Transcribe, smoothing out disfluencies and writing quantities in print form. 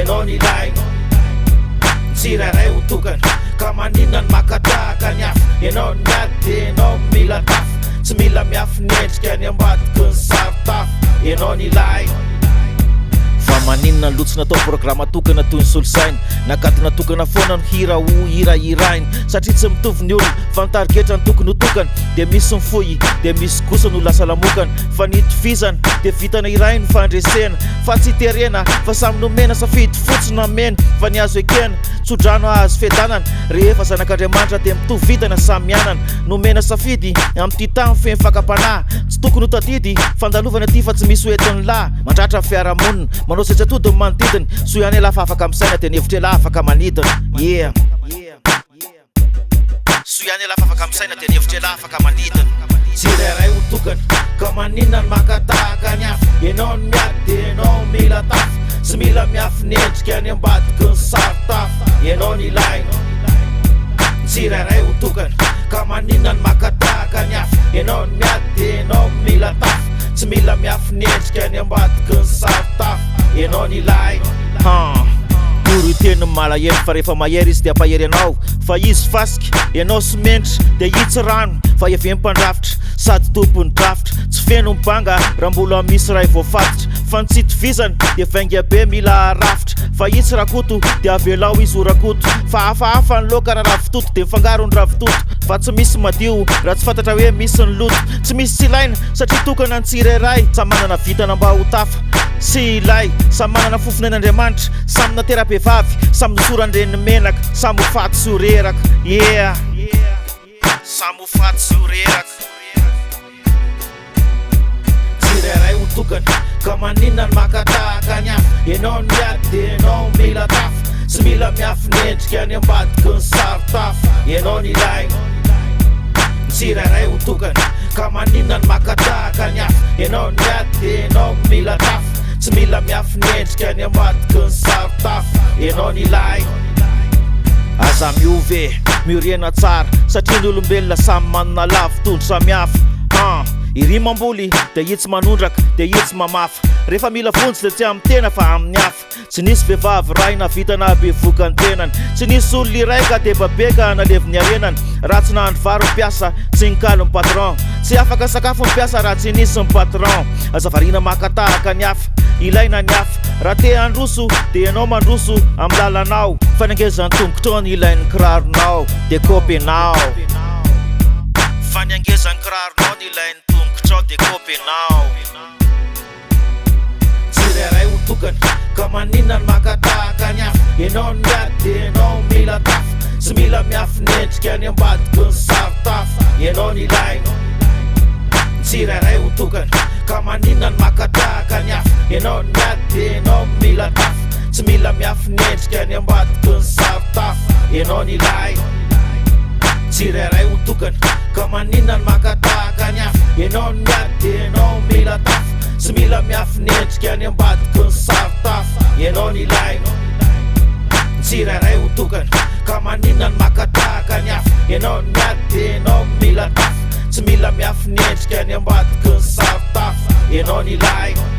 ianao ny ilainy tsirairay ho tokana ka maninona ny makatahaka ny hafa ianao ny miady dia ianao mila tafo tsy mila miafy ny endrika ny ambadiky ny saritafo ianao ny ilainy fa maninona ny lotsy natao programa tokana toy ny solosaina nakatona tokana foana no hira ho hirahirainy satria tsy mitovy ny olona fa nitarigetra ny tokony ho tokana dia misy mifoy dia misy kosa no lasa lamokana fa nitovizana dia vitana iray ny fandresena fa tsy terena fa samy nomena safidy fotsy na mena fa ny azo ekena tsodrano azo fedanana rehefa zanak'Andriamanitra dia mitovy vitana samy anana nomena safidy amin'ity tany feny fakam-panahy tsy tokony ho tadidy fandalovana aty fa tsy misy hoentin'ny lahy mandratra ny fiarahamonina manao setsatody ny manodidiny so ihany elafa afaka misaina dia ny hevitra elahy afaka manidina so ihany elafa afaka misaina dia ny hevitra elahy afaka manidina tsirairay ho tokana ka maninona ny makatahaka ny hafa ianao ny miady dia ianao mila tafo tsy mila miafy ny endrika ny ambadiky ny saritafo ianao ny ilainy tsirairay ho tokana ka maninona ny makatahaka ny hafa ianao ny miady dia ianao mila tafo tsy mila miafy ny endrika ny ambadiky ny saritafo ianao ny ilainy Toro teny malahelo fa rehefa mahery izy dia ampahery anao fa izy fasika ianao simenitra dia hitsy rano fa eveny mpandrafitra sady tompony drafitra tsy feno mibanga raha mbola misy ray voafatitra fa ny tsy itovizana dia vainga be mila rafitra fa hitsy rakoto dia avelao izy ho rakoto fa hafahafa ny loka raha ravitoto dia mifangaro ny ravitoto fa tsy misy madio raha tsy fantatra hoe misy ny loto tsy misy tsy ilaina satria tokana ny tsirairay samy manana vitana mba ho tafa sy ilay samy manana fofon'Andriamanitra samy natera-behivavy samy nosorandren'ny menaka samy ho faty sy ho reraka samy ho faty sy ho reraka tsirairay ho tokana ka maninona ny makatahaka ny hafa ianao ny miady dia ianao mila tafo tsy mila miafy ny endrika ny ambadiky ny saritafo ianao ny ilainy tsirairay ho tokana ka maninona ny makatahaka ny hafa ianao ny miady dia ianao mila tafo tsy mila miafy ny endrika ny ambadiky ny saritafo ianao ny ilainy aza miove mioriana tsara satria ny olombelona samy manana lavitondro samihafa irimam-boly dia hitsy manondraka dia hitsy mamafa rehefa mila vonjy dia tsy amin'ny tena fa amin'ny hafa tsy nisy vehivavy ray na vitana be vokany tenany tsy nisy olona iray ka dia babeka naleviny arenany raha tsy nahandro vary mpiasa tsy nikaly ny patron tsy afaka sakafo mpiasa raha tsy nisy ny patron azavarina makatahaka ny hafa ilaina ny hafa raha te handroso dia ianao mandroso amin'ny lalanao fanangezany tongotrao ny ilain'ny kiraronao dia kopinao fanangezany kiraronao ny ilain'ny tongotrao dia kopinao tsirairay ho tokana ka maninona ny makatahaka ny hafa ianao ny miady dia ianao mila tafo tsy mila miafy ny endrika ny ambadiky ny saritafo ianao ny ilainy tsirairay ho tokana ka maninona ny makatahaka ny hafa ianao ny miady dia ianao mila tafo tsy mila miafy ny endrika ny ambadiky ny saritafo ianao ny ilainy tsirairay ho tokana ka maninona ny makatahaka ny hafa ianao ny miady dia ianao mila tafo tsy mila miafy ny endrika ny ambadiky ny saritafo ianao ny ilainy tsirairay ho tokana ka maninona ny makatahaka ny hafa ianao ny miady dia ianao mila tafo tsy mila miafy ny endrika ny ambadiky ny saritafo ianao ny ilainy